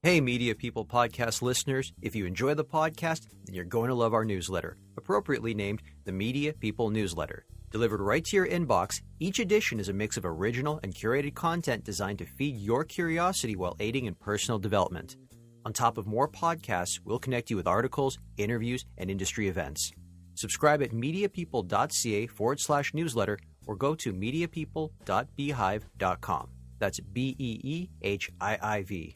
Hey, Media People podcast listeners, if you enjoy the podcast, then you're going to love our newsletter, appropriately named the Media People Newsletter. Delivered right to your inbox, each edition is a mix of original and curated content designed to feed your curiosity while aiding in personal development. On top of more podcasts, we'll connect you with articles, interviews, and industry events. Subscribe at mediapeople.ca/newsletter or go to mediapeople.beehive.com. That's BEEHIIV.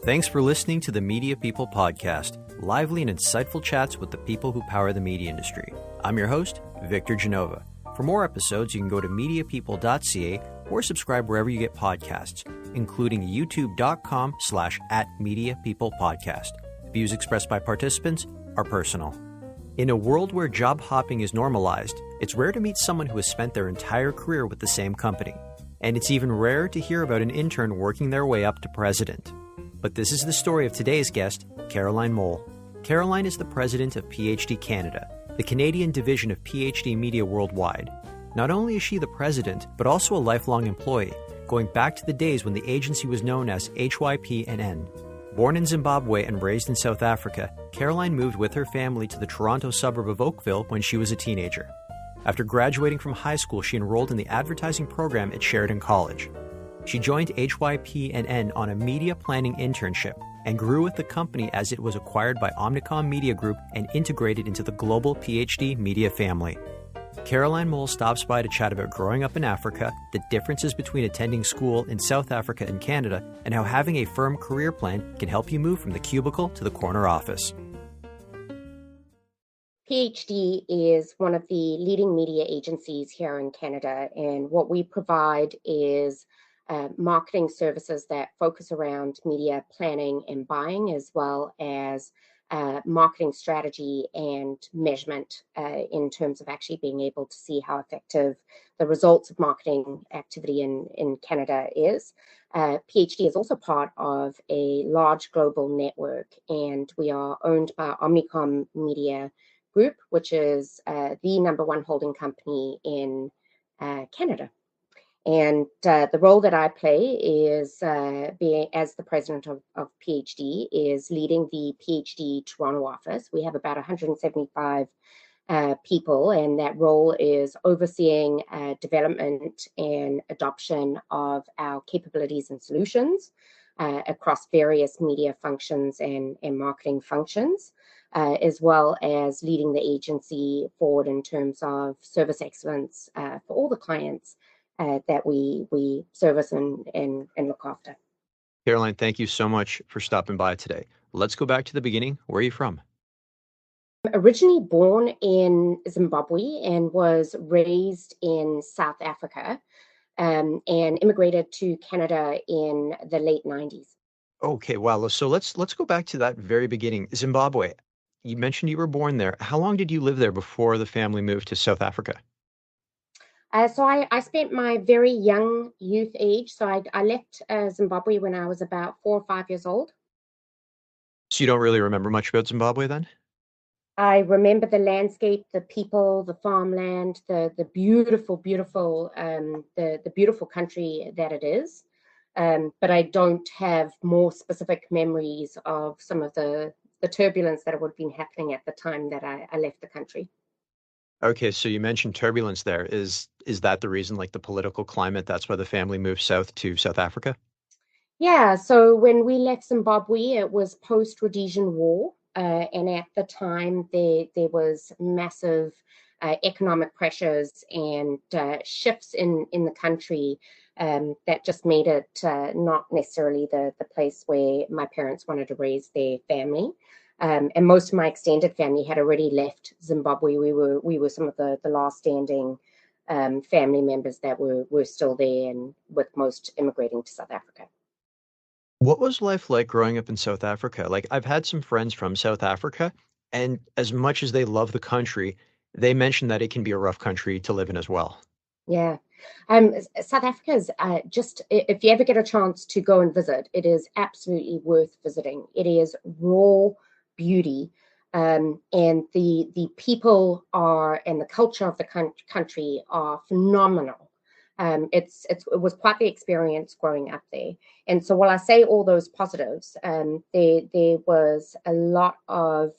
Thanks for listening to the Media People podcast, lively and insightful chats with the people who power the media industry. I'm your host, Victor Genova. For more episodes, you can go to mediapeople.ca or subscribe wherever you get podcasts, including youtube.com/@mediapeoplepodcast. Views expressed by participants are personal. In a world where job hopping is normalized, it's rare to meet someone who has spent their entire career with the same company. And it's even rarer to hear about an intern working their way up to president. But this is the story of today's guest, Caroline Moul. Caroline is the president of PhD Canada, the Canadian division of PhD Media worldwide. Not only is she the president, but also a lifelong employee, going back to the days when the agency was known as HYPN. Born in Zimbabwe and raised in South Africa, Caroline moved with her family to the Toronto suburb of Oakville when she was a teenager. After graduating from high school, she enrolled in the advertising program at Sheridan College. She joined HYPN on a media planning internship and grew with the company as it was acquired by Omnicom Media Group and integrated into the global PhD media family. Caroline Moul stops by to chat about growing up in Africa, the differences between attending school in South Africa and Canada, and how having a firm career plan can help you move from the cubicle to the corner office. PhD is one of the leading media agencies here in Canada, and what we provide is marketing services that focus around media planning and buying, as well as marketing strategy and measurement in terms of actually being able to see how effective the results of marketing activity in Canada is. PhD is also part of a large global network, and we are owned by Omnicom Media Group, which is the number one holding company in Canada. And the role that I play is being as the president of PhD is leading the PhD Toronto office. We have about 175 people, and that role is overseeing development and adoption of our capabilities and solutions across various media functions and marketing functions, as well as leading the agency forward in terms of service excellence for all the clients that we service and look after. Caroline, thank you so much for stopping by today. Let's go back to the beginning. Where are you from? I'm originally born in Zimbabwe and was raised in South Africa, and immigrated to Canada in the late 90s. Okay, wow. So let's go back to that very beginning. Zimbabwe. You mentioned you were born there. How long did you live there before the family moved to South Africa? So I spent my very young youth age. So I left Zimbabwe when I was about 4 or 5 years old. So you don't really remember much about Zimbabwe then? I remember the landscape, the people, the farmland, the beautiful, the beautiful country that it is. But I don't have more specific memories of some of the turbulence that would have been happening at the time that I left the country. Okay, so you mentioned turbulence there. Is that the reason, like the political climate, that's why the family moved south to South Africa? Yeah, so when we left Zimbabwe, it was post-Rhodesian War. And at the time, there was massive economic pressures and shifts in the country that just made it not necessarily the place where my parents wanted to raise their family. And most of my extended family had already left Zimbabwe. We were some of the last standing family members that were still there, and with most immigrating to South Africa. What was life like growing up in South Africa? Like, I've had some friends from South Africa, and as much as they love the country, they mention that it can be a rough country to live in as well. Yeah. South Africa is just, if you ever get a chance to go and visit, it is absolutely worth visiting. It is raw beauty. And the people are, and the culture of the country are phenomenal. it was quite the experience growing up there. And so while I say all those positives, there was a lot of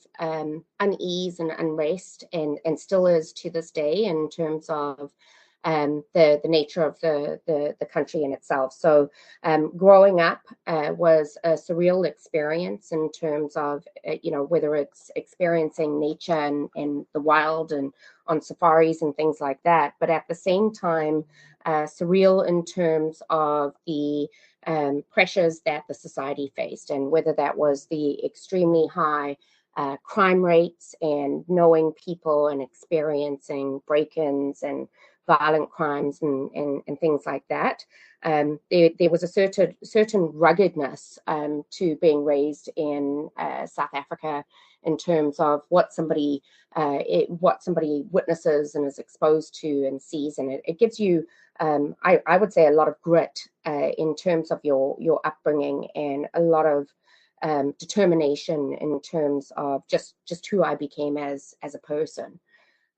unease and unrest, and still is to this day in terms of the nature of the country in itself. So growing up was a surreal experience in terms of, whether it's experiencing nature and the wild and on safaris and things like that. But at the same time, surreal in terms of the pressures that the society faced, and whether that was the extremely high crime rates and knowing people and experiencing break-ins and violent crimes and things like that. There was a certain ruggedness to being raised in South Africa in terms of what somebody witnesses and is exposed to and sees, and it gives you, I would say, a lot of grit in terms of your upbringing, and a lot of determination in terms of just who I became as a person.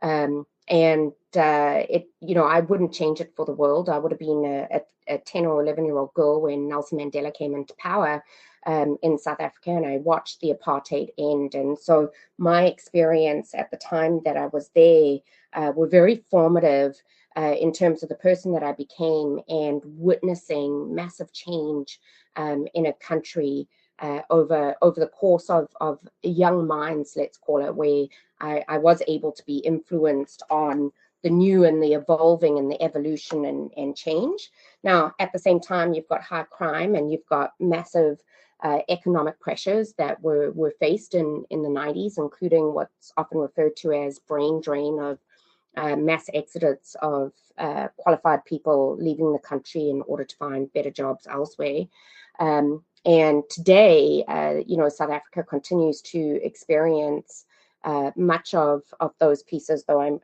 I wouldn't change it for the world. I would have been a 10 or 11-year-old girl when Nelson Mandela came into power in South Africa, and I watched the apartheid end. And so my experience at the time that I was there were very formative in terms of the person that I became, and witnessing massive change in a country over the course of young minds, let's call it, where I was able to be influenced on the new and the evolving and the evolution and change. Now, at the same time, you've got high crime, and you've got massive economic pressures that were faced in the 90s, including what's often referred to as brain drain of mass exodus of qualified people leaving the country in order to find better jobs elsewhere. And today, South Africa continues to experience much of those pieces, though I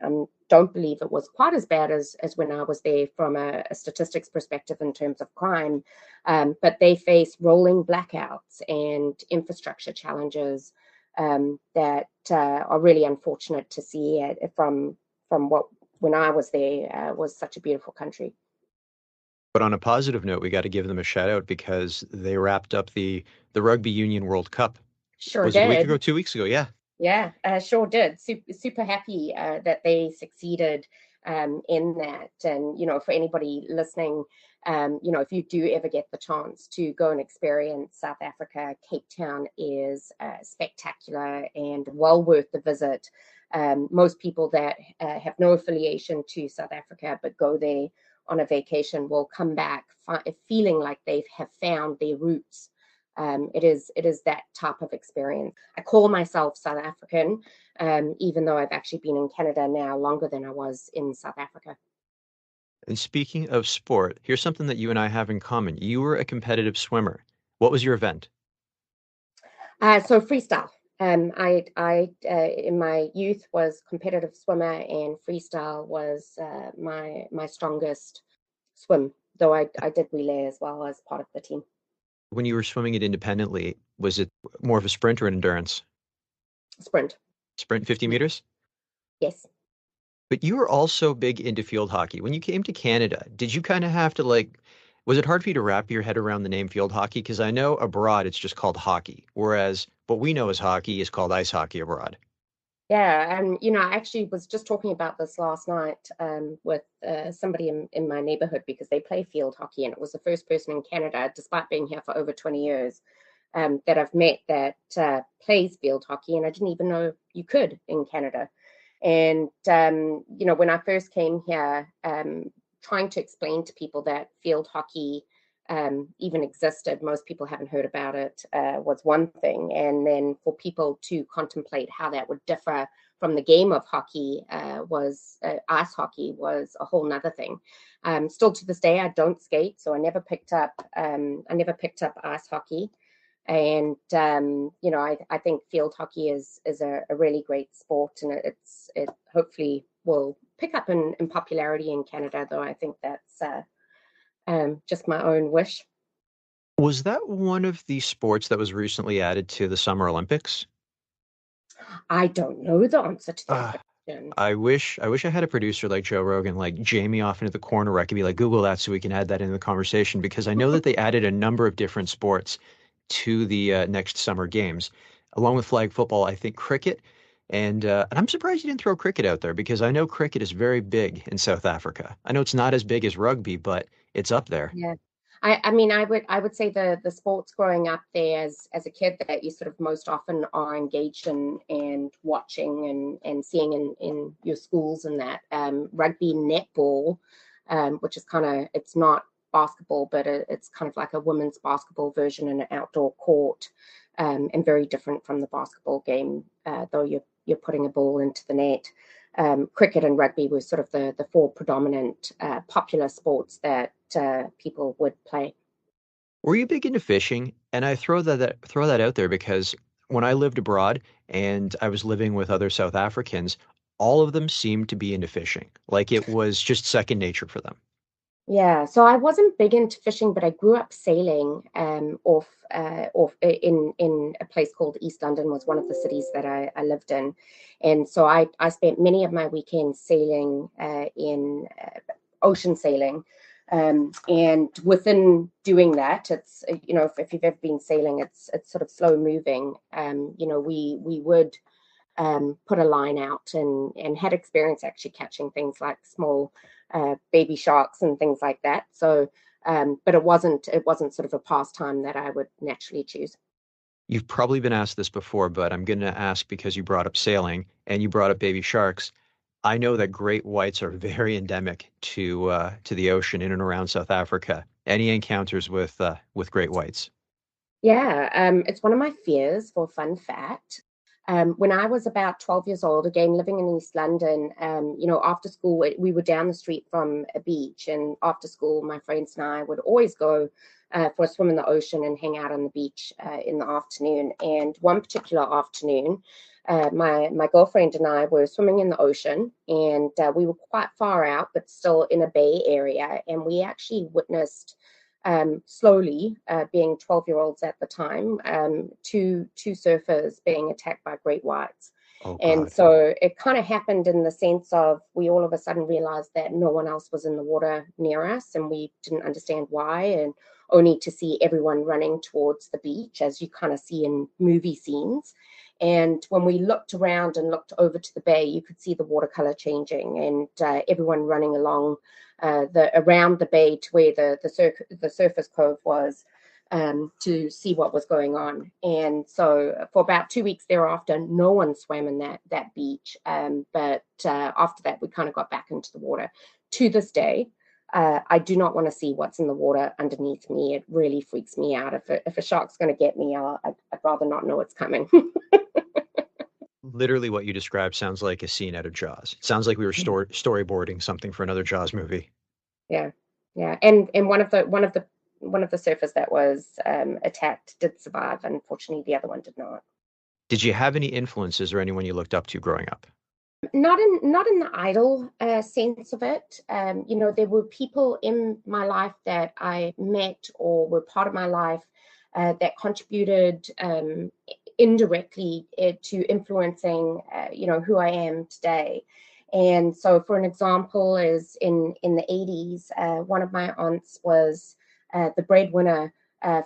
don't believe it was quite as bad as when I was there from a statistics perspective in terms of crime. But they face rolling blackouts and infrastructure challenges that are really unfortunate to see from what, when I was there, was such a beautiful country. But on a positive note, we got to give them a shout out because they wrapped up the Rugby Union World Cup. Sure Was did. it a week ago, 2 weeks ago? Yeah. Yeah, sure did. Super happy that they succeeded in that. And, for anybody listening, if you do ever get the chance to go and experience South Africa, Cape Town is spectacular and well worth the visit. Most people that have no affiliation to South Africa but go there on a vacation will come back feeling like they have found their roots. It is that type of experience. I call myself South African, even though I've actually been in Canada now longer than I was in South Africa. And speaking of sport, here's something that you and I have in common. You were a competitive swimmer. What was your event? So freestyle. I in my youth was competitive swimmer, and freestyle was my strongest swim. Though I did relay as well as part of the team. When you were swimming it independently, was it more of a sprint or an endurance? Sprint. Sprint 50 meters? Yes. But you were also big into field hockey. When you came to Canada, did you kind of have to was it hard for you to wrap your head around the name field hockey? Because I know abroad it's just called hockey, whereas what we know as hockey is called ice hockey abroad. Yeah, and I actually was just talking about this last night with somebody in my neighborhood, because they play field hockey, and it was the first person in Canada, despite being here for over 20 years, that I've met that plays field hockey, and I didn't even know you could in Canada. And when I first came here, trying to explain to people that field hockey even existed, most people haven't heard about it, was one thing. And then for people to contemplate how that would differ from the game of hockey, ice hockey was a whole nother thing. Still to this day, I don't skate, so I never picked up ice hockey. And I think field hockey is a really great sport, and it hopefully will pick up in popularity in Canada, though I think that's just my own wish. Was that one of the sports that was recently added to the Summer Olympics? I don't know the answer to that. question. I wish I had a producer like Joe Rogan, like Jamie off into the corner where I could be like, Google that so we can add that into the conversation because I know that they added a number of different sports to the next summer games, along with flag football. I think cricket, and I'm surprised you didn't throw cricket out there because I know cricket is very big in South Africa. I know it's not as big as rugby, but it's up there. Yeah. I mean, I would say the sports growing up there as a kid that you sort of most often are engaged in and watching and seeing in your schools and that rugby, netball, which is kind of it's not basketball, but it's kind of like a women's basketball version in an outdoor court, and very different from the basketball game, though you're putting a ball into the net. Cricket and rugby were sort of the four predominant popular sports that people would play. Were you big into fishing? And I throw that out there because when I lived abroad and I was living with other South Africans, all of them seemed to be into fishing. Like it was just second nature for them. Yeah, so I wasn't big into fishing, but I grew up sailing off in a place called East London was one of the cities that I lived in, and so I spent many of my weekends sailing in ocean sailing, and within doing that, it's if you've ever been sailing, it's sort of slow moving. We would put a line out and had experience actually catching things like small baby sharks and things like that. So, but it wasn't sort of a pastime that I would naturally choose. You've probably been asked this before, but I'm going to ask because you brought up sailing and you brought up baby sharks. I know that great whites are very endemic to the ocean in and around South Africa. Any encounters with great whites? Yeah, it's one of my fears for fun fact. When I was about 12 years old, again, living in East London, after school, we were down the street from a beach. And after school, my friends and I would always go for a swim in the ocean and hang out on the beach in the afternoon. And one particular afternoon, my girlfriend and I were swimming in the ocean, and we were quite far out, but still in a bay area. And we actually witnessed slowly, being 12-year-olds at the time, two surfers being attacked by great whites. Oh And God. so it kind of happened in the sense of we all of a sudden realized that no one else was in the water near us, and we didn't understand why, and only to see everyone running towards the beach, as you kind of see in movie scenes. And when we looked around and looked over to the bay, you could see the watercolor changing and everyone running along the around the bay to where the surface cove was, to see what was going on. And so for about 2 weeks thereafter, no one swam in that beach. But after that, we kind of got back into the water. To this day, I do not want to see what's in the water underneath me. It really freaks me out. If a shark's going to get me, I'd rather not know it's coming. Literally what you described sounds like a scene out of Jaws. It sounds like we were storyboarding something for another Jaws movie. Yeah, yeah. And one of the surfers that was attacked did survive. Unfortunately, the other one did not. Did you have any influences or anyone you looked up to growing up? Not in the idol sense of it. There were people in my life that I met or were part of my life that contributed indirectly to influencing, who I am today. And so, for an example, is in the 80s, one of my aunts was the breadwinner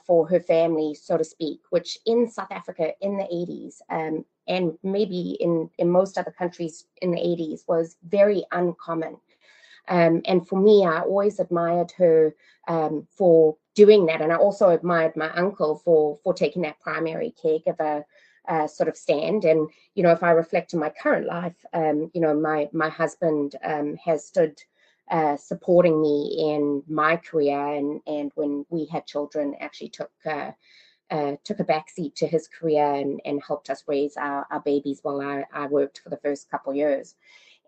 for her family, so to speak, which in South Africa in the 80s, and maybe in most other countries in the 80s, was very uncommon. And for me, I always admired her for doing that. And I also admired my uncle for taking that primary caregiver sort of stand. And, if I reflect on my current life, my husband has stood supporting me in my career. And when we had children, actually took a backseat to his career and helped us raise our babies while I worked for the first couple of years.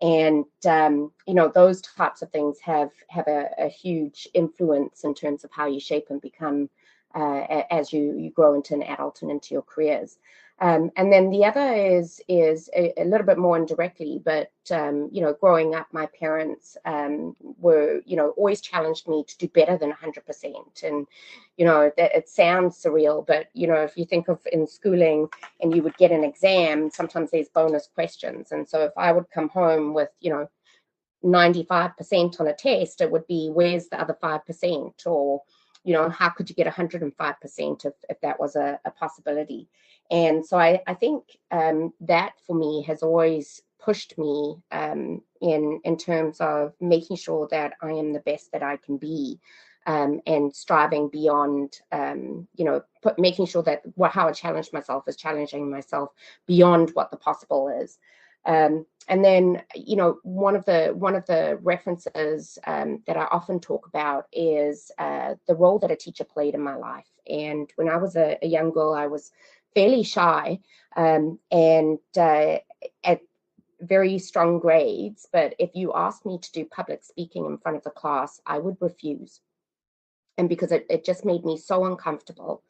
And those types of things have a huge influence in terms of how you shape and become as you grow into an adult and into your careers. And then the other is a little bit more indirectly, but growing up, my parents were always challenged me to do better than 100%. And that it sounds surreal, but if you think of in schooling and you would get an exam, sometimes there's bonus questions. And so if I would come home with 95% on a test, it would be, where's the other 5%? Or how could you get 105% if that was a possibility? And so I think that for me has always pushed me in terms of making sure that I am the best that I can be, and striving beyond, making sure that how I challenge myself is challenging myself beyond what the possible is. And then, one of the references that I often talk about is the role that a teacher played in my life. And when I was a young girl, I was fairly shy, and at very strong grades. But if you asked me to do public speaking in front of the class, I would refuse. And because it just made me so uncomfortable.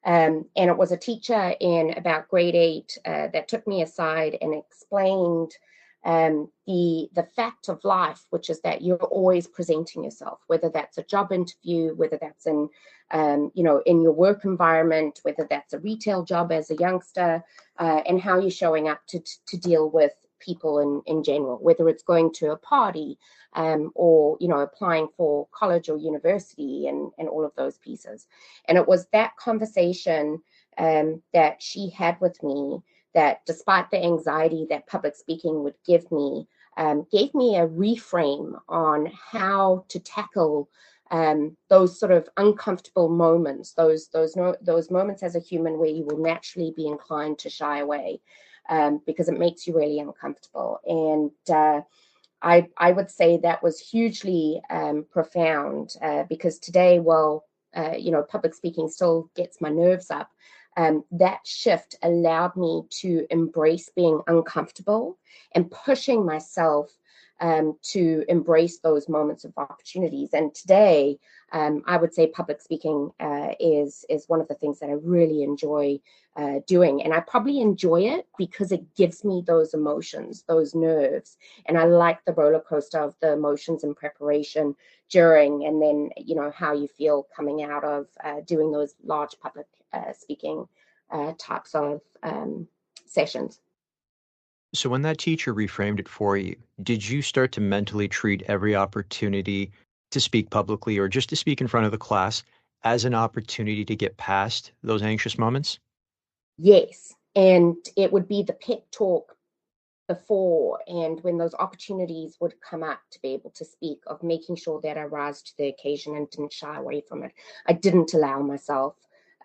And it was a teacher in about grade 8 that took me aside and explained the fact of life, which is that you're always presenting yourself, whether that's a job interview, whether that's in your work environment, whether that's a retail job as a youngster, and how you're showing up to deal with people in general, whether it's going to a party or applying for college or university and all of those pieces. And it was that conversation that she had with me that, despite the anxiety that public speaking would give me, gave me a reframe on how to tackle those sort of uncomfortable moments, those moments as a human where you will naturally be inclined to shy away because it makes you really uncomfortable. And I would say that was hugely profound because today, while public speaking still gets my nerves up, that shift allowed me to embrace being uncomfortable and pushing myself to embrace those moments of opportunities. And today, I would say public speaking is one of the things that I really enjoy doing. And I probably enjoy it because it gives me those emotions, those nerves. And I like the roller coaster of the emotions and preparation during, and then, how you feel coming out of doing those large public speaking types of sessions. So when that teacher reframed it for you, did you start to mentally treat every opportunity to speak publicly or just to speak in front of the class as an opportunity to get past those anxious moments? Yes. And it would be the pep talk before and when those opportunities would come up to be able to speak, of making sure that I rise to the occasion and didn't shy away from it. I didn't allow myself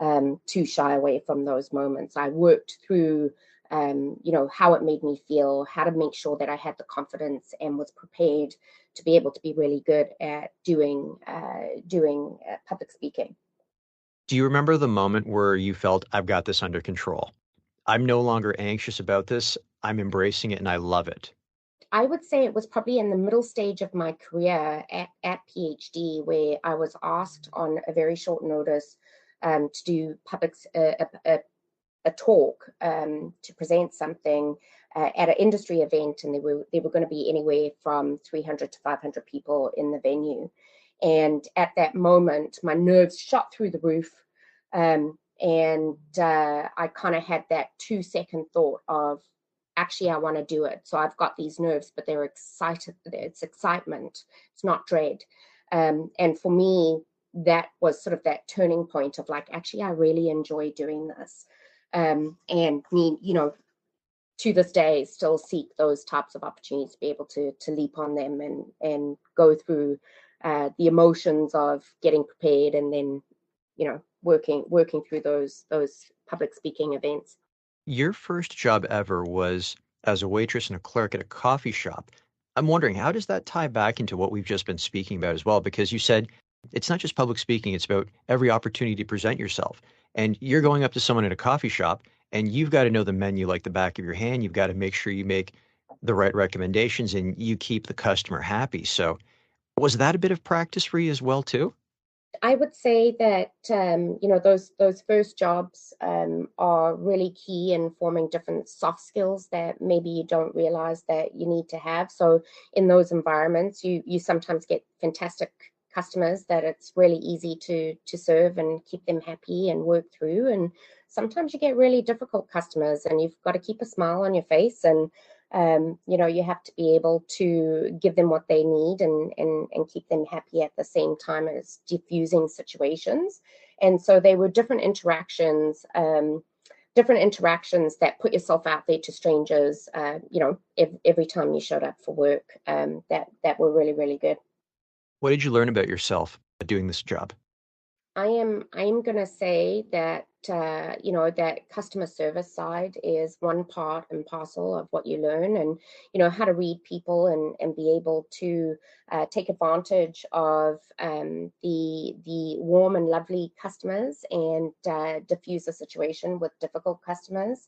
to shy away from those moments. I worked through how it made me feel, how to make sure that I had the confidence and was prepared to be able to be really good at doing public speaking. Do you remember the moment where you felt, I've got this under control? I'm no longer anxious about this. I'm embracing it and I love it. I would say it was probably in the middle stage of my career at PhD, where I was asked on a very short notice to do a talk to present something at an industry event, and there were going to be anywhere from 300 to 500 people in the venue. And at that moment, my nerves shot through the roof, and I kind of had that 2-second thought of, actually, I want to do it. So I've got these nerves, but they're excited. It's excitement. It's not dread. And for me, that was sort of that turning point of like, actually, I really enjoy doing this. And me, to this day, still seek those types of opportunities to be able to leap on them and go through the emotions of getting prepared and then, working through those public speaking events. Your first job ever was as a waitress and a clerk at a coffee shop. I'm wondering, how does that tie back into what we've just been speaking about as well? Because you said it's not just public speaking, it's about every opportunity to present yourself. And you're going up to someone at a coffee shop and you've got to know the menu like the back of your hand. You've got to make sure you make the right recommendations and you keep the customer happy. So was that a bit of practice for you as well, too? I would say that those first jobs are really key in forming different soft skills that maybe you don't realize that you need to have. So in those environments, you sometimes get fantastic customers that it's really easy to serve and keep them happy and work through. And sometimes you get really difficult customers, and you've got to keep a smile on your face, and you have to be able to give them what they need, and keep them happy at the same time as diffusing situations. And so they were different interactions that put yourself out there to strangers, every time you showed up for work, that were really, really good. What did you learn about yourself doing this job? I am going to say that that customer service side is one part and parcel of what you learn, and how to read people, and be able to take advantage of the warm and lovely customers, and diffuse a situation with difficult customers.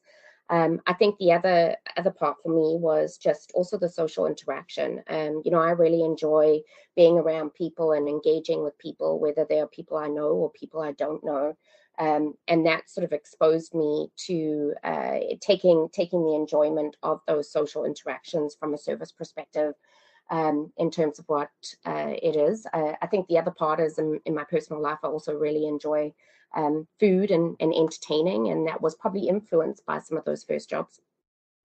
I think the other part for me was just also the social interaction. I really enjoy being around people and engaging with people, whether they are people I know or people I don't know. And that sort of exposed me to taking the enjoyment of those social interactions from a service perspective, in terms of what it is. I think the other part is in my personal life, I also really enjoy food and entertaining, and that was probably influenced by some of those first jobs.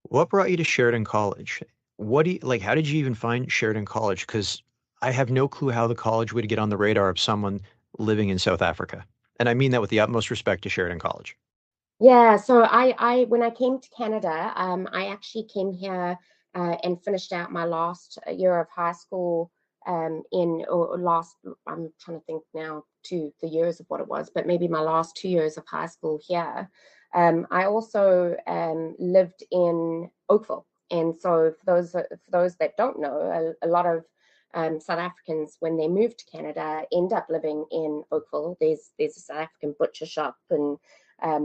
What brought you to Sheridan College? What do you like? How did you even find Sheridan College? Because I have no clue how the college would get on the radar of someone living in South Africa. And I mean that with the utmost respect to Sheridan College. Yeah, so I when I came to Canada, I actually came here and finished out my last year of high school, in or last. I'm trying to think now to the years of what it was, but maybe my last 2 years of high school here. I also lived in Oakville, and so for those that don't know, a lot of South Africans, when they move to Canada, end up living in Oakville. There's a South African butcher shop, and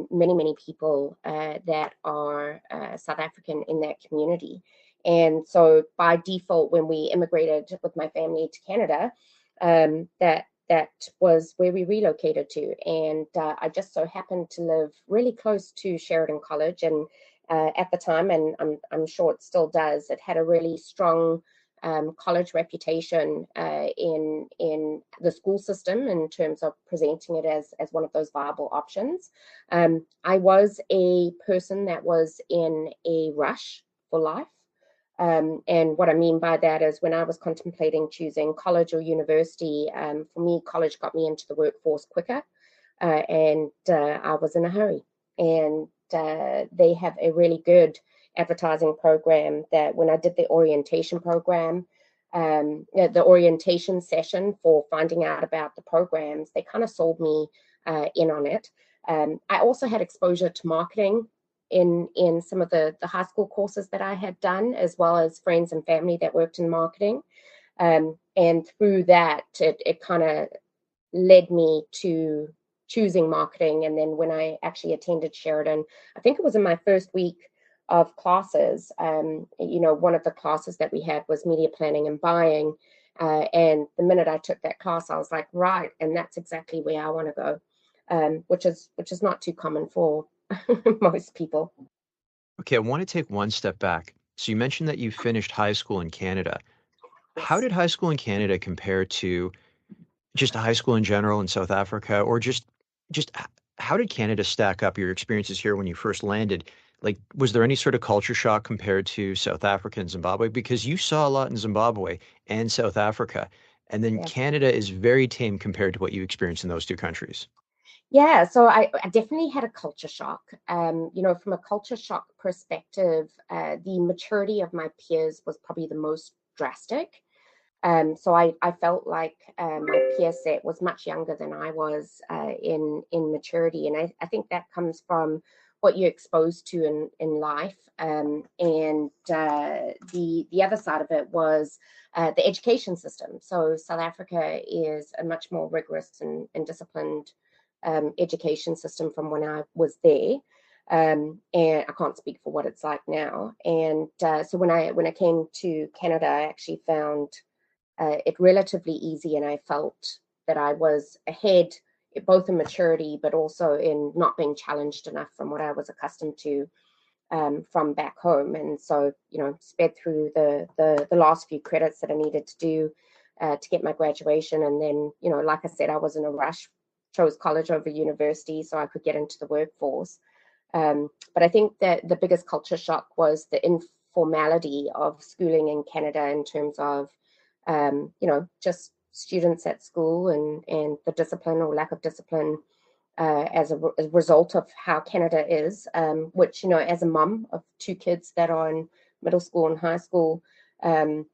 many people that are South African in that community. And so by default, when we immigrated with my family to Canada, that was where we relocated to. And I just so happened to live really close to Sheridan College, and at the time, and I'm sure it still does, it had a really strong college reputation in the school system, in terms of presenting it as one of those viable options. I was a person that was in a rush for life. And what I mean by that is, when I was contemplating choosing college or university, for me, college got me into the workforce quicker, and I was in a hurry. And they have a really good advertising program that, when I did the orientation program, the orientation session for finding out about the programs, they kind of sold me in on it. I also had exposure to marketing in some of the high school courses that I had done, as well as friends and family that worked in marketing. And through that, it kind of led me to choosing marketing. And then when I actually attended Sheridan, I think it was in my first week of classes. One of the classes that we had was media planning and buying. And the minute I took that class, I was like, right, and that's exactly where I want to go, which is not too common for most people. Okay, I want to take one step back. So you mentioned that you finished high school in Canada. How Yes. did high school in Canada compare to just high school in general in South Africa, or how did Canada stack up your experiences here when you first landed? Like, was there any sort of culture shock compared to South Africa and Zimbabwe? Because you saw a lot in Zimbabwe and South Africa, and then Yes. Canada is very tame compared to what you experienced in those two countries. Yeah, so I definitely had a culture shock. From a culture shock perspective, the maturity of my peers was probably the most drastic. So I felt like my peer set was much younger than I was in maturity, and I think that comes from what you're exposed to in life. And the other side of it was the education system. So South Africa is a much more rigorous and disciplined education system from when I was there. And I can't speak for what it's like now. And so when I came to Canada, I actually found it relatively easy, and I felt that I was ahead, both in maturity, but also in not being challenged enough from what I was accustomed to from back home. And so, sped through the last few credits that I needed to do to get my graduation. And then, like I said, I was in a rush, chose college over university so I could get into the workforce. But I think that the biggest culture shock was the informality of schooling in Canada in terms of, just students at school and the discipline or lack of discipline as a result of how Canada is, which, as a mum of two kids that are in middle school and high school, can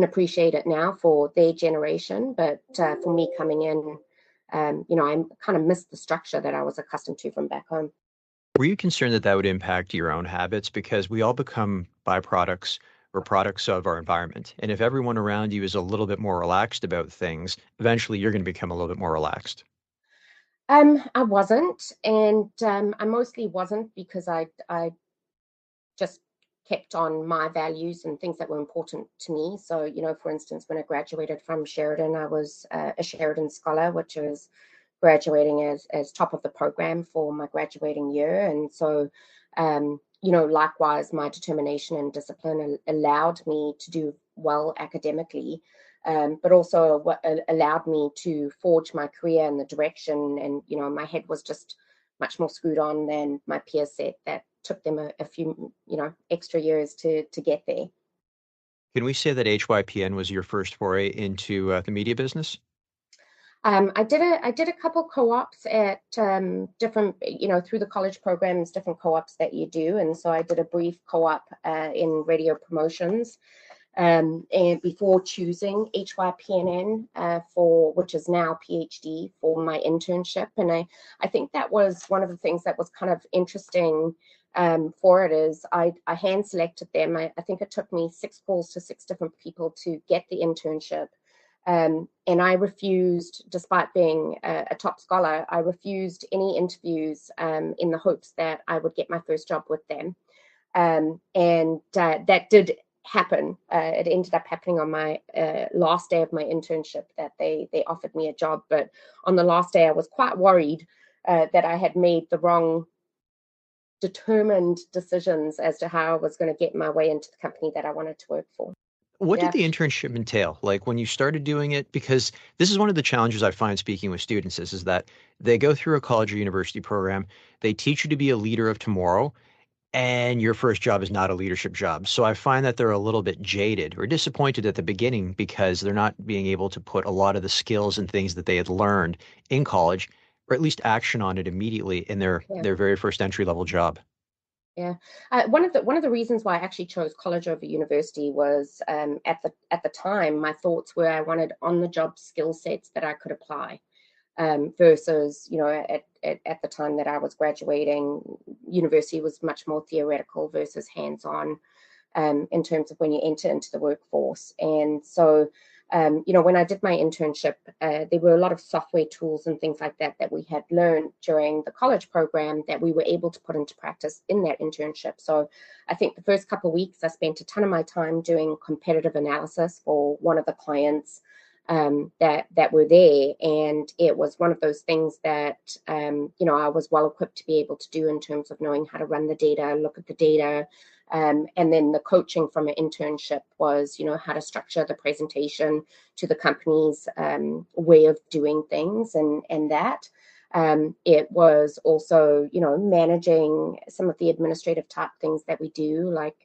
appreciate it now for their generation. But for me coming in, I kind of missed the structure that I was accustomed to from back home. Were you concerned that that would impact your own habits? Because we all become byproducts or products of our environment. And if everyone around you is a little bit more relaxed about things, eventually you're going to become a little bit more relaxed. I wasn't, and I mostly wasn't because I just kept on my values and things that were important to me. So, for instance, when I graduated from Sheridan, I was a Sheridan Scholar, which is graduating as top of the program for my graduating year. And so, likewise, my determination and discipline allowed me to do well academically, but also what allowed me to forge my career in the direction. And, my head was just much more screwed on than my peers said that took them a few, extra years to get there. Can we say that HYPN was your first foray into the media business? I did a couple co-ops at different, through the college programs, different co-ops that you do. And so I did a brief co-op in radio promotions and before choosing HYPN for, which is now PhD, for my internship. And I think that was one of the things that was kind of interesting for it is I hand selected them. I think it took me 6 calls to 6 different people to get the internship. And I refused, despite being a top scholar, I refused any interviews in the hopes that I would get my first job with them. And that did happen. It ended up happening on my last day of my internship that they offered me a job. But on the last day, I was quite worried that I had made the wrong determined decisions as to how I was going to get my way into the company that I wanted to work for. What did the internship entail? Like when you started doing it, because this is one of the challenges I find speaking with students is that they go through a college or university program, they teach you to be a leader of tomorrow, and your first job is not a leadership job. So I find that they're a little bit jaded or disappointed at the beginning because they're not being able to put a lot of the skills and things that they had learned in college, or at least action on it immediately in their very first entry level job. Yeah, one of the reasons why I actually chose college over university was at the time my thoughts were I wanted on the job skill sets that I could apply versus at the time that I was graduating, university was much more theoretical versus hands-on in terms of when you enter into the workforce. And so when I did my internship, there were a lot of software tools and things like that that we had learned during the college program that we were able to put into practice in that internship. So I think the first couple of weeks, I spent a ton of my time doing competitive analysis for one of the clients that were there. And it was one of those things that, I was well equipped to be able to do in terms of knowing how to run the data, look at the data. And then the coaching from an internship was, how to structure the presentation to the company's way of doing things and that. It was also, managing some of the administrative type things that we do, like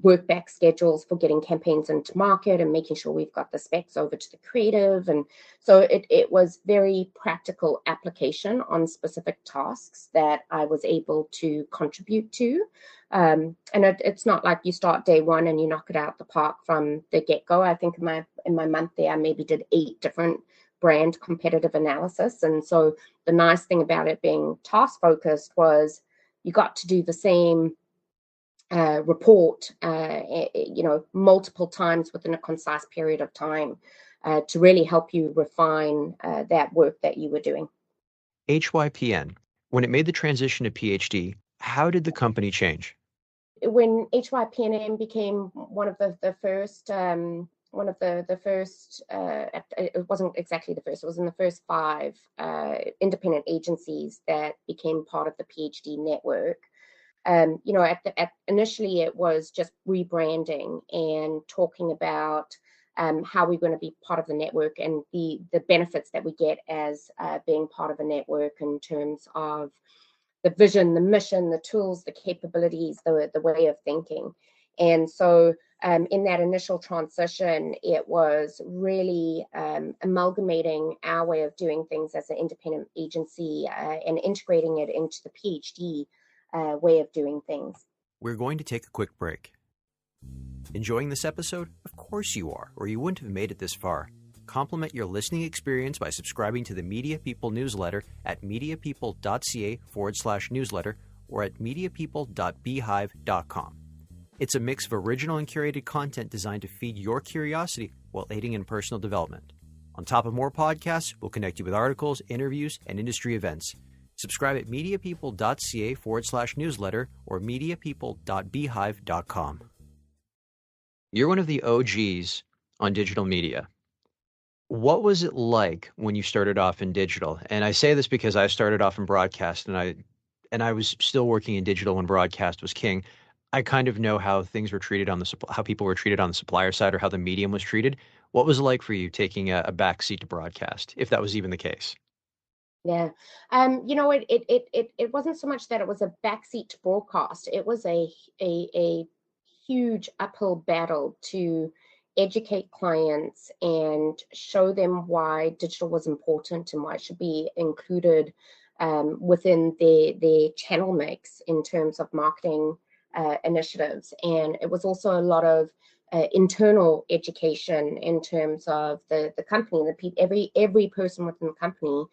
work back schedules for getting campaigns into market and making sure we've got the specs over to the creative. And so it was very practical application on specific tasks that I was able to contribute to. And it's not like you start day one and you knock it out the park from the get-go. I think in my month there, I maybe did 8 different brand competitive analysis. And so the nice thing about it being task focused was you got to do the same report, multiple times within a concise period of time to really help you refine that work that you were doing. HYPN, when it made the transition to PhD, how did the company change? When HYPN became one of the first one of the first, it wasn't exactly the first, it was in the first 5 independent agencies that became part of the PhD network. Initially it was just rebranding and talking about how we're going to be part of the network and the benefits that we get as being part of a network in terms of the vision, the mission, the tools, the capabilities, the way of thinking. And so in that initial transition, it was really amalgamating our way of doing things as an independent agency and integrating it into the PhD way of doing things. We're going to take a quick break. Enjoying this episode? Of course you are, or you wouldn't have made it this far. Complement your listening experience by subscribing to the Media People newsletter at mediapeople.ca/newsletter or at mediapeople.beehive.com. It's a mix of original and curated content designed to feed your curiosity while aiding in personal development. On top of more podcasts, we'll connect you with articles, interviews, and industry events. Subscribe at mediapeople.ca/newsletter or mediapeople.beehive.com. You're one of the OGs on digital media. What was it like when you started off in digital? And I say this because I started off in broadcast, and I was still working in digital when broadcast was king. I kind of know how things were treated how people were treated on the supplier side, or how the medium was treated. What was it like for you taking a backseat to broadcast, if that was even the case? Yeah. It wasn't so much that it was a backseat to broadcast. It was a huge uphill battle to educate clients and show them why digital was important and why it should be included within their channel mix in terms of marketing initiatives. And it was also a lot of internal education in terms of the company, every person within the company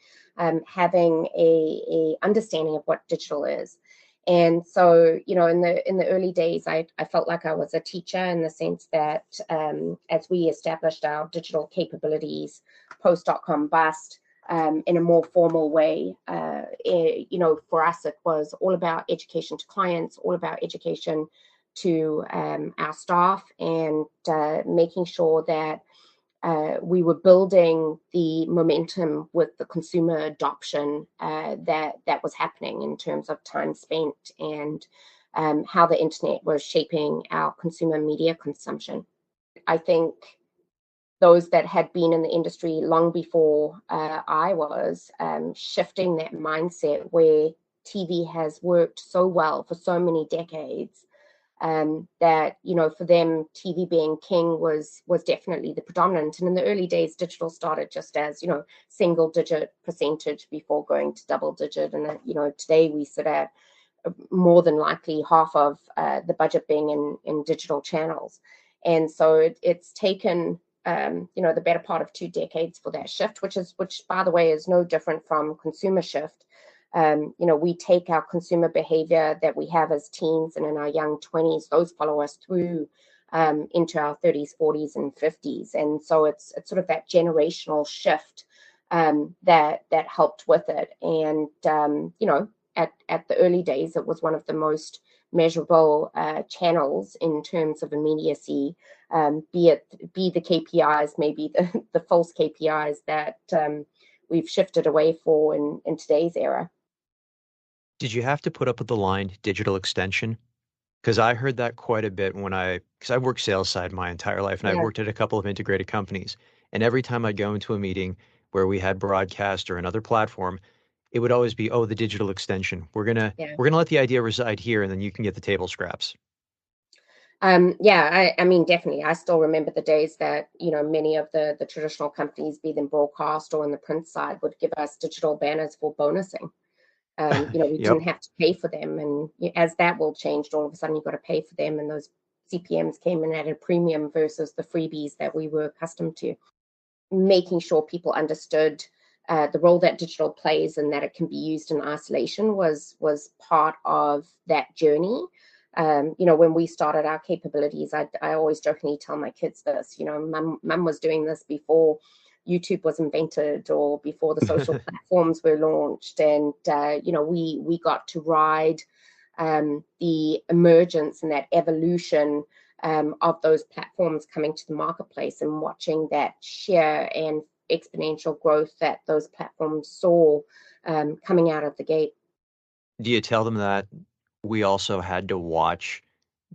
having a understanding of what digital is. And so, in the early days, I felt like I was a teacher in the sense that as we established our digital capabilities post.com bust in a more formal way, for us, it was all about education to clients, all about education to our staff, and making sure that we were building the momentum with the consumer adoption that was happening in terms of time spent and how the internet was shaping our consumer media consumption. I think those that had been in the industry long before I was, shifting that mindset where TV has worked so well for so many decades, that for them TV being king was definitely the predominant. And in the early days, digital started just as single digit percentage before going to double digit, and today we sit at more than likely half of the budget being in digital channels. And so it's taken the better part of 2 decades for that shift, which by the way is no different from consumer shift. We take our consumer behavior that we have as teens and in our young 20s, those follow us through into our 30s, 40s, and 50s. And so it's sort of that generational shift that helped with it. And, at the early days, it was one of the most measurable channels in terms of immediacy, be the KPIs, maybe the false KPIs that we've shifted away for in today's era. Did you have to put up with the line digital extension? Because I heard that quite a bit because I've worked sales side my entire life, and I've worked at a couple of integrated companies. And every time I'd go into a meeting where we had broadcast or another platform, it would always be, the digital extension. We're gonna let the idea reside here, and then you can get the table scraps. I mean, definitely. I still remember the days that, many of the traditional companies, be them broadcast or on the print side, would give us digital banners for bonusing. We didn't have to pay for them. And as that world changed, all of a sudden you've got to pay for them. And those CPMs came in at a premium versus the freebies that we were accustomed to. Making sure people understood the role that digital plays and that it can be used in isolation was part of that journey. When we started our capabilities, I always jokingly tell my kids this, mum was doing this before YouTube was invented or before the social platforms were launched. And, we got to ride the emergence and that evolution of those platforms coming to the marketplace and watching that share and exponential growth that those platforms saw coming out of the gate. Do you tell them that we also had to watch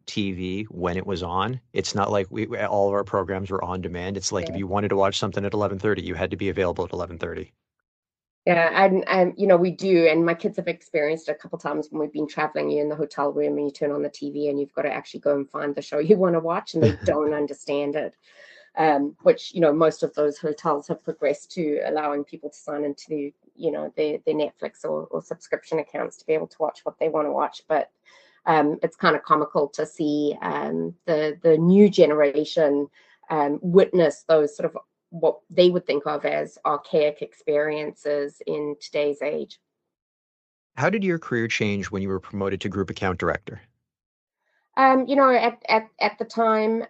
TV when it was on? It's not like all of our programs were on demand. It's like if Yeah. you wanted to watch something at 11:30, you had to be available at 11:30. Yeah, and we do, and my kids have experienced it a couple times when we've been traveling. You're in the hotel room and you turn on the TV and you've got to actually go and find the show you want to watch, and they don't understand it. Which most of those hotels have progressed to allowing people to sign into their Netflix or subscription accounts to be able to watch what they want to watch. But it's kind of comical to see the new generation witness those sort of what they would think of as archaic experiences in today's age. How did your career change when you were promoted to group account director? At the time,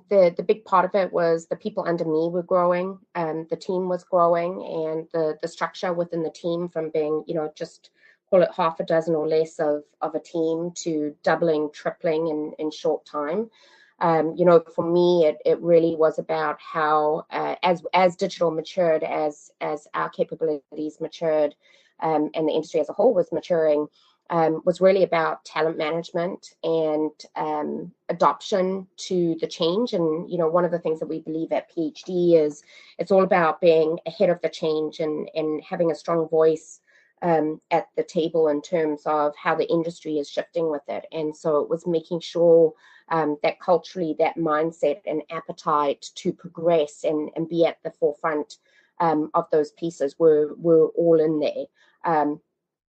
the big part of it was the people under me were growing, the team was growing, and the structure within the team from being, just call it half a dozen or less of a team to doubling, tripling in short time. For me, it really was about how, as digital matured, as our capabilities matured, and the industry as a whole was maturing, was really about talent management and adoption to the change. And, one of the things that we believe at PhD is it's all about being ahead of the change and having a strong voice at the table in terms of how the industry is shifting with it. And so it was making sure that culturally that mindset and appetite to progress and be at the forefront of those pieces were all in there.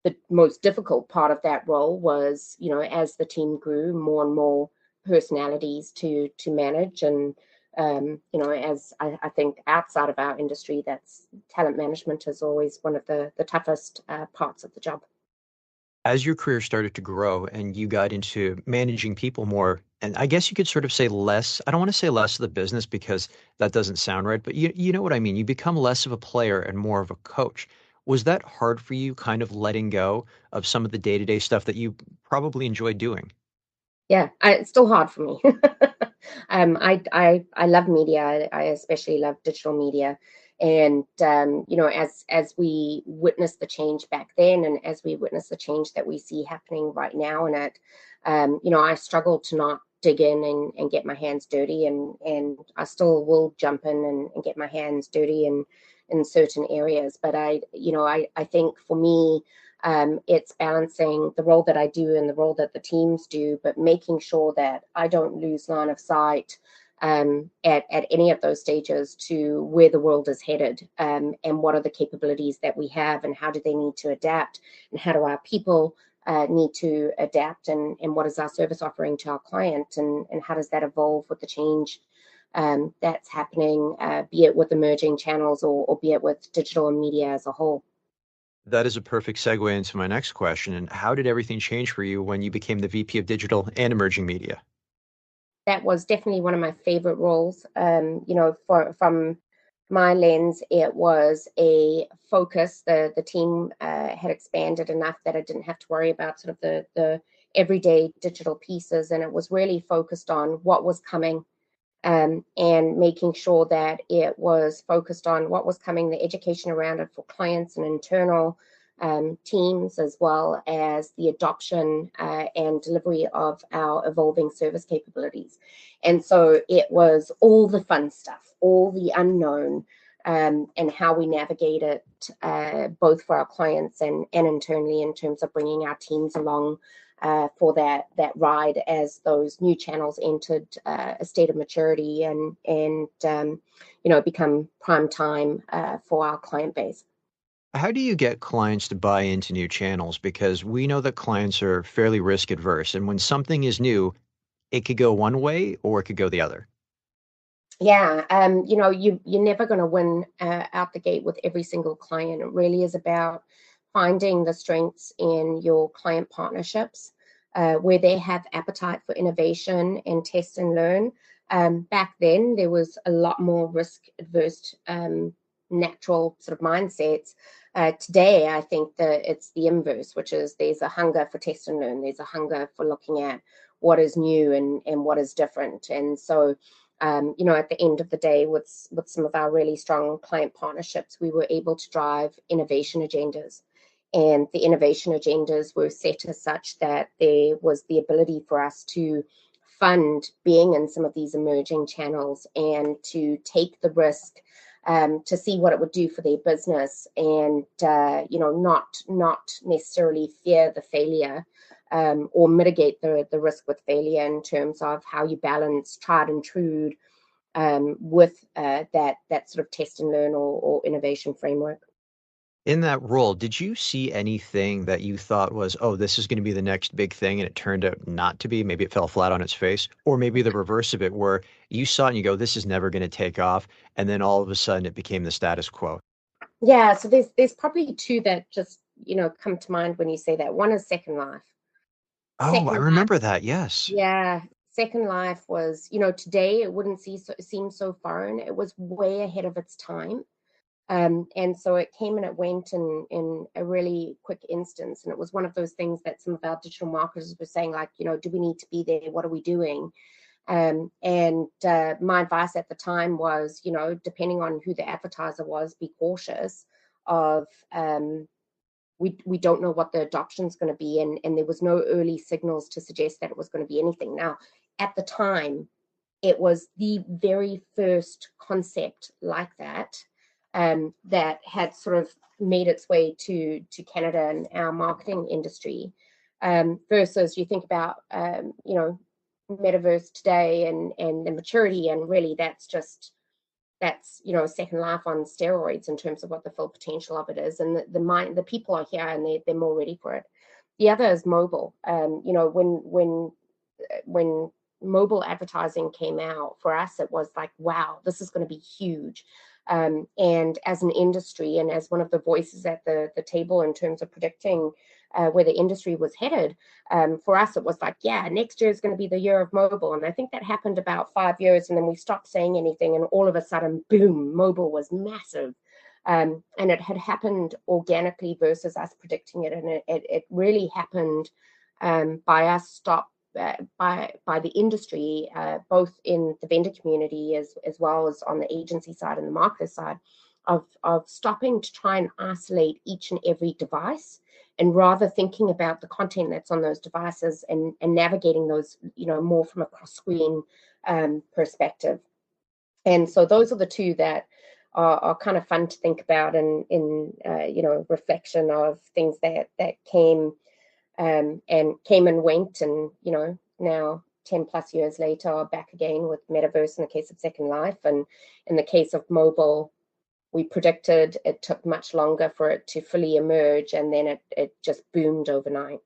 The most difficult part of that role was, as the team grew, more and more personalities to manage. And, as I think outside of our industry, that's talent management is always one of the toughest parts of the job. As your career started to grow and you got into managing people more, and I guess you could sort of say less, I don't want to say less of the business because that doesn't sound right, but you know what I mean? You become less of a player and more of a coach. Was that hard for you, kind of letting go of some of the day-to-day stuff that you probably enjoyed doing? Yeah, it's still hard for me. I love media. I especially love digital media. And as we witness the change back then, and as we witness the change that we see happening right now in it, I struggle to not dig in and get my hands dirty, and I still will jump in and get my hands dirty in certain areas. But I think for me, it's balancing the role that I do and the role that the teams do, but making sure that I don't lose line of sight at any of those stages to where the world is headed, and what are the capabilities that we have and how do they need to adapt, and how do our people need to adapt, and what is our service offering to our client, and how does that evolve with the change that's happening, be it with emerging channels or be it with digital and media as a whole. That is a perfect segue into my next question. And how did everything change for you when you became the VP of Digital and Emerging Media? That was definitely one of my favorite roles. From my lens, it was a focus. The team had expanded enough that I didn't have to worry about sort of the everyday digital pieces, and it was really focused on what was coming, and making sure that it was focused on what was coming, the education around it for clients and internal teams, as well as the adoption and delivery of our evolving service capabilities. And so it was all the fun stuff, all the unknown, and how we navigate it, both for our clients and internally in terms of bringing our teams along for that ride as those new channels entered a state of maturity and become prime time for our client base. How do you get clients to buy into new channels? Because we know that clients are fairly risk adverse, and when something is new, it could go one way or it could go the other. Yeah, you're never going to win out the gate with every single client. It really is about finding the strengths in your client partnerships, where they have appetite for innovation and test and learn. Back then, there was a lot more risk adverse natural sort of mindsets. Today, I think that it's the inverse, which is there's a hunger for test and learn. There's a hunger for looking at what is new and what is different. And so, at the end of the day, with some of our really strong client partnerships, we were able to drive innovation agendas. And the innovation agendas were set as such that there was the ability for us to fund being in some of these emerging channels and to take the risk to see what it would do for their business, and not necessarily fear the failure or mitigate the risk with failure in terms of how you balance tried and true with that sort of test and learn or innovation framework. In that role, did you see anything that you thought was, oh, this is going to be the next big thing, and it turned out not to be? Maybe it fell flat on its face, or maybe the reverse of it, where you saw it and you go, this is never going to take off, and then all of a sudden it became the status quo. Yeah, so there's probably two that just come to mind when you say that. One is Second Life. Oh, I remember that. Yes. Yeah, Second Life was, today it wouldn't seem so foreign. It was way ahead of its time. And so it came and it went in a really quick instance. And it was one of those things that some of our digital marketers were saying, like, do we need to be there? What are we doing? And my advice at the time was, depending on who the advertiser was, be cautious of, we don't know what the adoption is going to be. And there was no early signals to suggest that it was going to be anything. Now, at the time, it was the very first concept like that that had sort of made its way to Canada and our marketing industry. Versus you think about, metaverse today and the maturity, and really that's Second Life on steroids in terms of what the full potential of it is, and the people are here and they're more ready for it. The other is mobile. When mobile advertising came out, for us it was like, wow, this is going to be huge. And as an industry and as one of the voices at the table in terms of predicting where the industry was headed, for us it was like, yeah, next year is going to be the year of mobile. And I think that happened about 5 years, and then we stopped saying anything, and all of a sudden, boom, mobile was massive. And it had happened organically versus us predicting it. And it really happened by us by the industry, both in the vendor community as well as on the agency side and the marketer side, of stopping to try and isolate each and every device, and rather thinking about the content that's on those devices and navigating those, more from a cross-screen perspective. And so those are the two that are kind of fun to think about in reflection of things that came and went, and now 10 plus years later are back again with metaverse in the case of Second Life. And in the case of mobile, we predicted it took much longer for it to fully emerge, and then it just boomed overnight.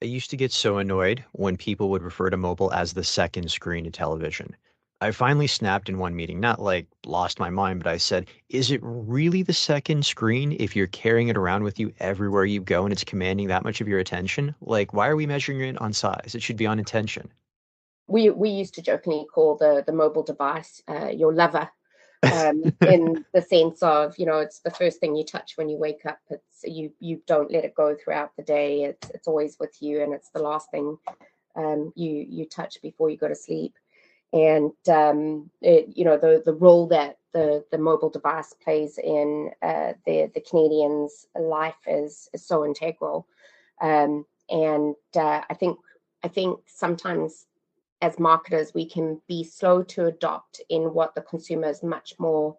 I used to get so annoyed when people would refer to mobile as the second screen of television. I finally snapped in one meeting, not like lost my mind, but I said, is it really the second screen if you're carrying it around with you everywhere you go and it's commanding that much of your attention? Like, why are we measuring it on size? It should be on intention. We used to jokingly call the mobile device your lover, in the sense of, it's the first thing you touch when you wake up. It's you don't let it go throughout the day. It's always with you, and it's the last thing you touch before you go to sleep. And the role that the mobile device plays in the Canadians' life is so integral. And I think sometimes as marketers we can be slow to adopt in what the consumer is much more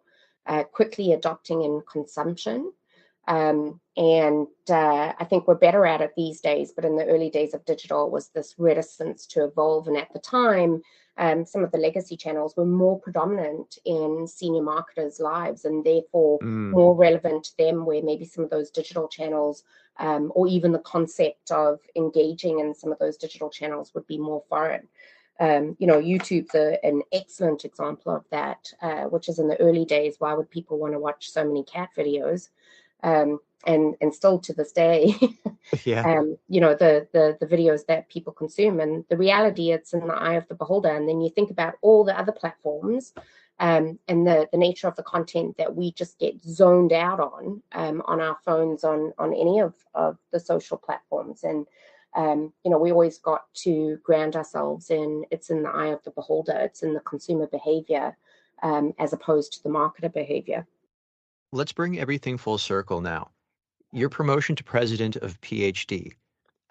quickly adopting in consumption. And I think we're better at it these days, but in the early days of digital was this reticence to evolve. And at the time, some of the legacy channels were more predominant in senior marketers' lives, and therefore more relevant to them, where maybe some of those digital channels or even the concept of engaging in some of those digital channels would be more foreign. YouTube's an excellent example of that, which is in the early days. Why would people want to watch so many cat videos? And still to this day, Yeah. the videos that people consume, and the reality, it's in the eye of the beholder. And then you think about all the other platforms and the nature of the content that we just get zoned out on our phones, on any of the social platforms. And we always got to ground ourselves in, it's in the eye of the beholder, it's in the consumer behavior, as opposed to the marketer behavior. Let's bring everything full circle now. Your promotion to president of PhD,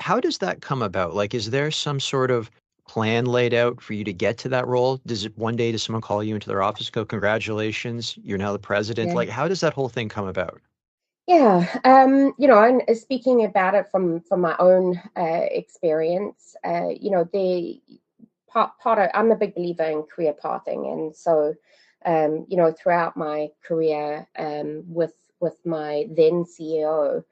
how does that come about? Like, is there some sort of plan laid out for you to get to that role? Does someone call you into their office and go, congratulations, you're now the president? Yeah. Like, how does that whole thing come about? Yeah, and speaking about it from my own experience, the part of, I'm a big believer in career pathing, and so throughout my career with my then CEO,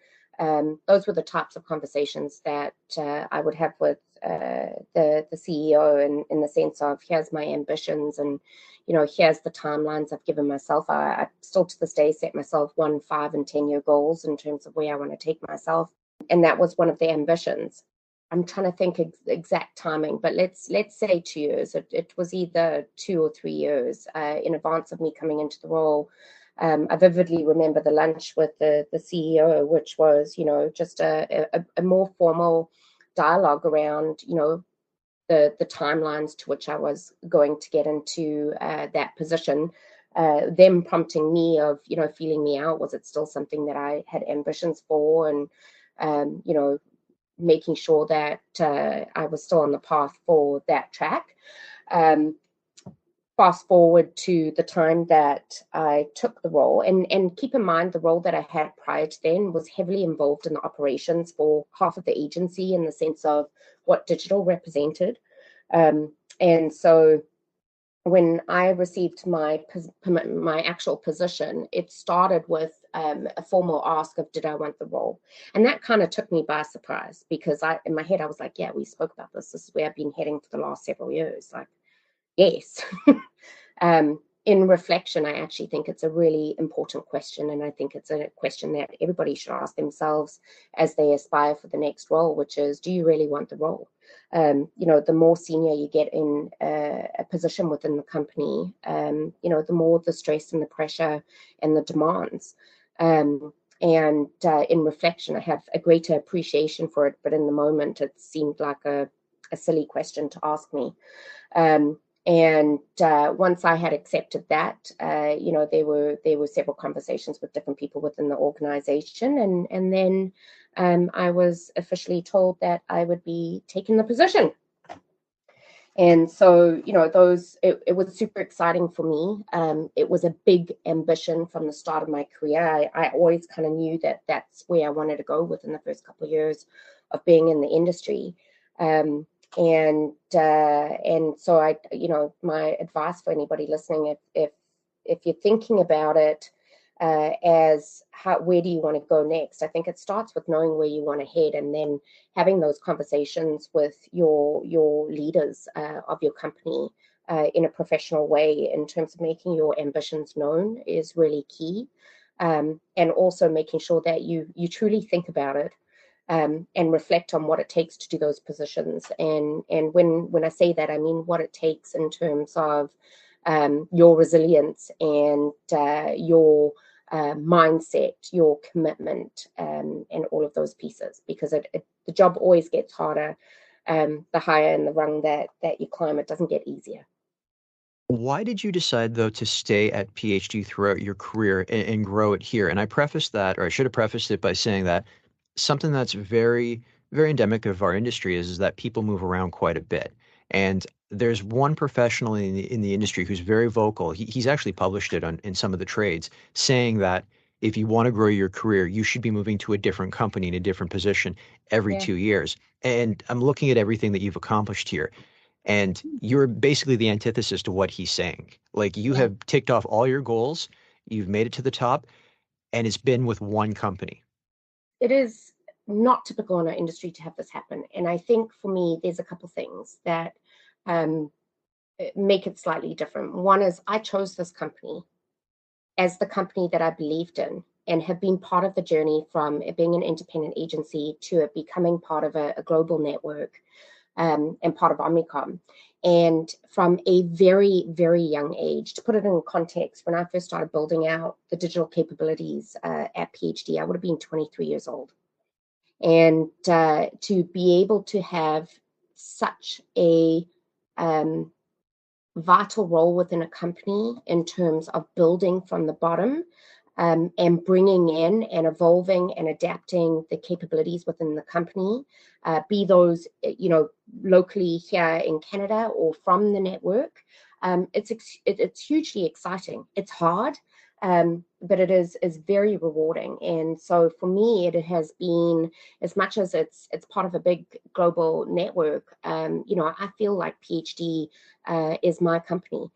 those were the types of conversations that I would have with the CEO, in the sense of, here's my ambitions, and here's the timelines I've given myself. I still to this day set myself 1, 5, and 10-year goals in terms of where I want to take myself, and that was one of the ambitions. I'm trying to think exact timing, but let's say 2 years. It was either 2 or 3 years in advance of me coming into the role. I vividly remember the lunch with the CEO, which was, just a more formal dialogue around, the timelines to which I was going to get into that position. Them prompting me of, feeling me out. Was it still something that I had ambitions for? And, making sure that I was still on the path for that track. Fast forward to the time that I took the role, and keep in mind, the role that I had prior to then was heavily involved in the operations for half of the agency, in the sense of what digital represented. And so when I received my actual position, it started with a formal ask of, did I want the role? And that kind of took me by surprise, because in my head, I was like, yeah, we spoke about this. This is where I've been heading for the last several years. Like, yes. In reflection, I actually think it's a really important question, and I think it's a question that everybody should ask themselves as they aspire for the next role, which is, do you really want the role? The more senior you get in a position within the company, the more the stress and the pressure and the demands. And in reflection, I have a greater appreciation for it, but in the moment, it seemed like a silly question to ask me. And once I had accepted that, there were several conversations with different people within the organization, and then I was officially told that I would be taking the position. And so, it was super exciting for me. It was a big ambition from the start of my career. I always kind of knew that that's where I wanted to go within the first couple of years of being in the industry. And so I, my advice for anybody listening, if you're thinking about it as where do you want to go next, I think it starts with knowing where you want to head, and then having those conversations with your leaders of your company in a professional way, in terms of making your ambitions known, is really key. And also making sure that you truly think about it. And reflect on what it takes to do those positions. And when I say that, I mean what it takes in terms of your resilience and your mindset, your commitment, and all of those pieces. Because the job always gets harder. The higher in the rung that you climb, it doesn't get easier. Why did you decide, though, to stay at PhD throughout your career and grow it here? And I prefaced that, or I should have prefaced it by saying that something that's very, very endemic of our industry is that people move around quite a bit. And there's one professional in the industry who's very vocal. He's actually published it in some of the trades, saying that if you want to grow your career, you should be moving to a different company in a different position every 2 years. And I'm looking at everything that you've accomplished here, and you're basically the antithesis to what he's saying. Like, you have ticked off all your goals, you've made it to the top, and it's been with one company. It is not typical in our industry to have this happen. And I think for me, there's a couple things that make it slightly different. One is, I chose this company as the company that I believed in, and have been part of the journey from it being an independent agency to it becoming part of a global network, and part of Omnicom. And from a very, very young age, to put it in context, when I first started building out the digital capabilities at PhD, I would have been 23 years old. And to be able to have such a vital role within a company in terms of building from the bottom, and bringing in and evolving and adapting the capabilities within the company, be those, locally here in Canada or from the network. It's hugely exciting. It's hard, but it is very rewarding. And so for me, it has been, as much as it's part of a big global network, I feel like PhD is my company.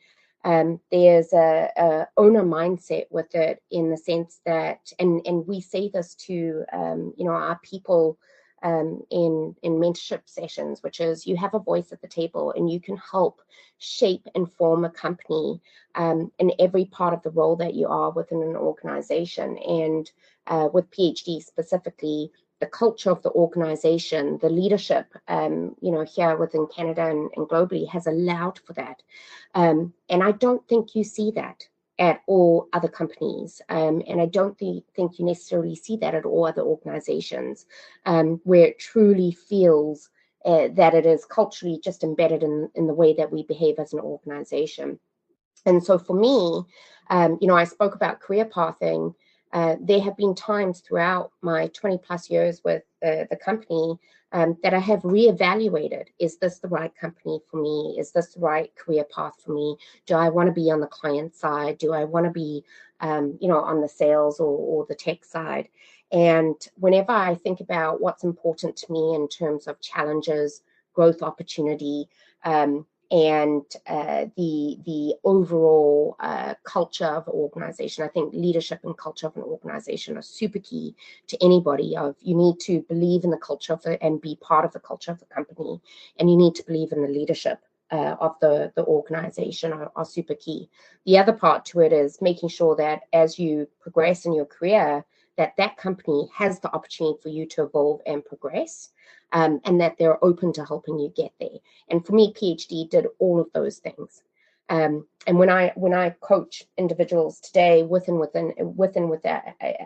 There's a owner mindset with it, in the sense that, and we say this to our people in mentorship sessions, which is, you have a voice at the table and you can help shape and form a company in every part of the role that you are within an organization. And with PhD specifically, the culture of the organization, the leadership, here within Canada and globally, has allowed for that. And I don't think you see that at all other companies. And I don't think you necessarily see that at all other organizations, where it truly feels that it is culturally just embedded in the way that we behave as an organization. And so for me, I spoke about career pathing. There have been times throughout my 20 plus years with the company that I have reevaluated. Is this the right company for me? Is this the right career path for me? Do I want to be on the client side? Do I want to be, on the sales or the tech side? And whenever I think about what's important to me in terms of challenges, growth opportunity, and the overall culture of an organization. I think leadership and culture of an organization are super key to anybody. You need to believe in the culture and be part of the culture of the company, and you need to believe in the leadership of the organization are super key. The other part to it is making sure that as you progress in your career, that company has the opportunity for you to evolve and progress, and that they're open to helping you get there. And for me, PhD did all of those things. And when I coach individuals today within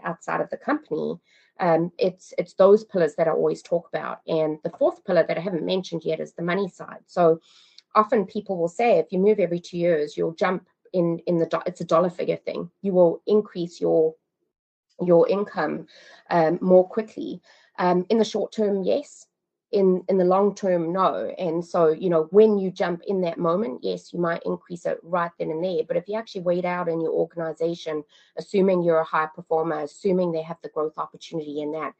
outside of the company, it's those pillars that I always talk about. And the fourth pillar that I haven't mentioned yet is the money side. So often people will say, if you move every 2 years, you'll jump it's a dollar figure thing. You will increase your income more quickly. In the short term, yes. In the long term, no. And so, when you jump in that moment, yes, you might increase it right then and there. But if you actually wait out in your organization, assuming you're a high performer, assuming they have the growth opportunity in that,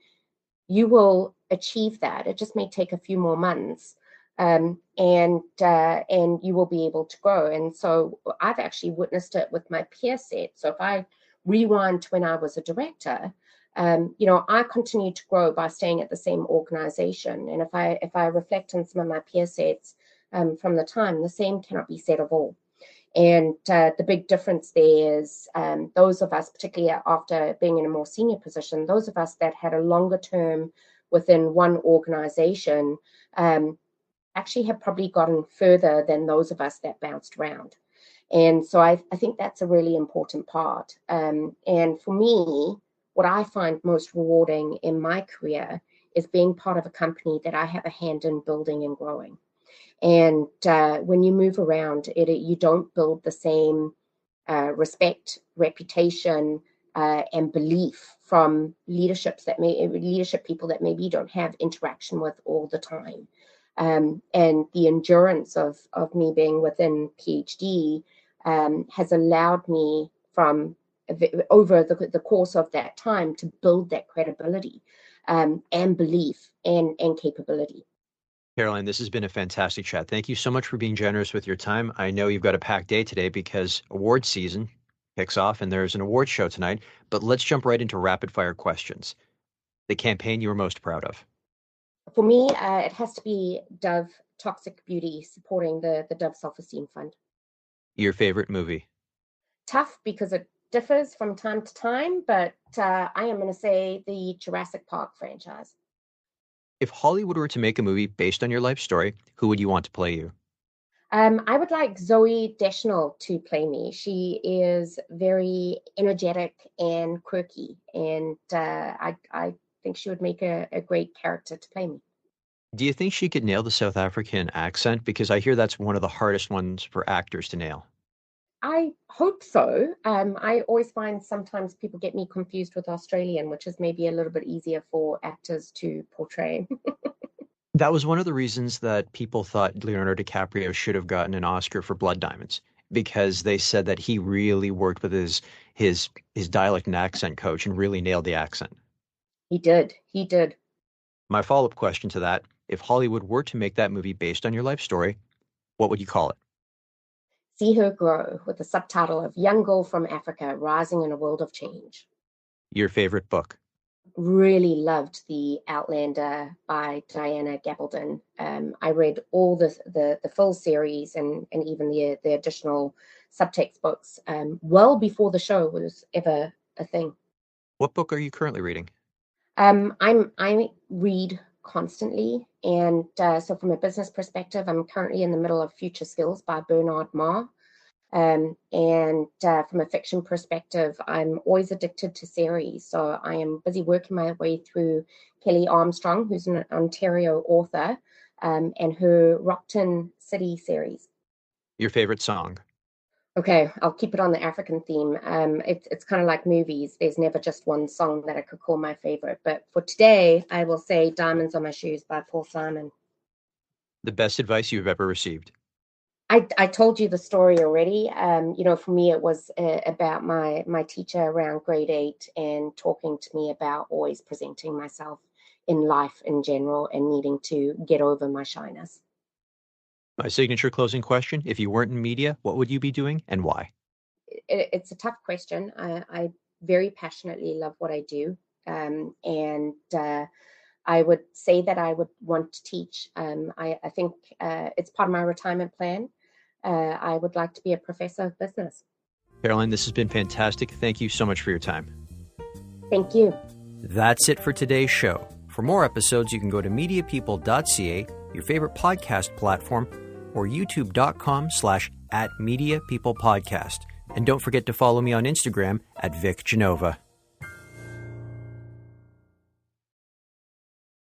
you will achieve that. It just may take a few more months. And you will be able to grow. And so I've actually witnessed it with my peer set. So if I rewind to when I was a director, I continued to grow by staying at the same organization. And if I reflect on some of my peer sets from the time, the same cannot be said of all. And the big difference there is those of us, particularly after being in a more senior position, those of us that had a longer term within one organization actually have probably gotten further than those of us that bounced around. And so I think that's a really important part. And for me, what I find most rewarding in my career is being part of a company that I have a hand in building and growing. And when you move around, you don't build the same respect, reputation, and belief from leadership people that maybe you don't have interaction with all the time. And the endurance of me being within PhD has allowed me from over the course of that time to build that credibility and belief and capability. Caroline, this has been a fantastic chat. Thank you so much for being generous with your time. I know you've got a packed day today because award season kicks off and there's an award show tonight, but let's jump right into rapid fire questions. The campaign you were most proud of? For me, it has to be Dove Toxic Beauty, supporting the Dove Self-Esteem Fund. Your favorite movie? Tough because it differs from time to time, but I am going to say the Jurassic Park franchise. If Hollywood were to make a movie based on your life story, who would you want to play you? I would like Zoe Deschanel to play me. She is very energetic and quirky, and I think she would make a great character to play me. Do you think she could nail the South African accent? Because I hear that's one of the hardest ones for actors to nail. I hope so. I always find sometimes people get me confused with Australian, which is maybe a little bit easier for actors to portray. That was one of the reasons that people thought Leonardo DiCaprio should have gotten an Oscar for Blood Diamonds, because they said that he really worked with his dialect and accent coach and really nailed the accent. He did. He did. My follow-up question to that, if Hollywood were to make that movie based on your life story, what would you call it? See Her Grow, with the subtitle of Young Girl from Africa Rising in a World of Change. Your favorite book? Really loved The Outlander by Diana Gabaldon. I read all the full series and even the additional subtext books well before the show was ever a thing. What book are you currently reading? I read constantly, and so from a business perspective, I'm currently in the middle of Future Skills by Bernard Ma. And from a fiction perspective, I'm always addicted to series. So I am busy working my way through Kelly Armstrong, who's an Ontario author, and her Rockton City series. Your favorite song? Okay, I'll keep it on the African theme. It's kind of like movies. There's never just one song that I could call my favorite. But for today, I will say Diamonds on My Shoes by Paul Simon. The best advice you've ever received? I told you the story already. For me, it was about my teacher around grade 8 and talking to me about always presenting myself in life in general and needing to get over my shyness. My signature closing question, if you weren't in media, what would you be doing and why? It's a tough question. I very passionately love what I do. And I would say that I would want to teach. I think it's part of my retirement plan. I would like to be a professor of business. Caroline, this has been fantastic. Thank you so much for your time. Thank you. That's it for today's show. For more episodes, you can go to mediapeople.ca, your favorite podcast platform, or youtube.com/@mediapeoplepodcast. And don't forget to follow me on Instagram @VicGenova.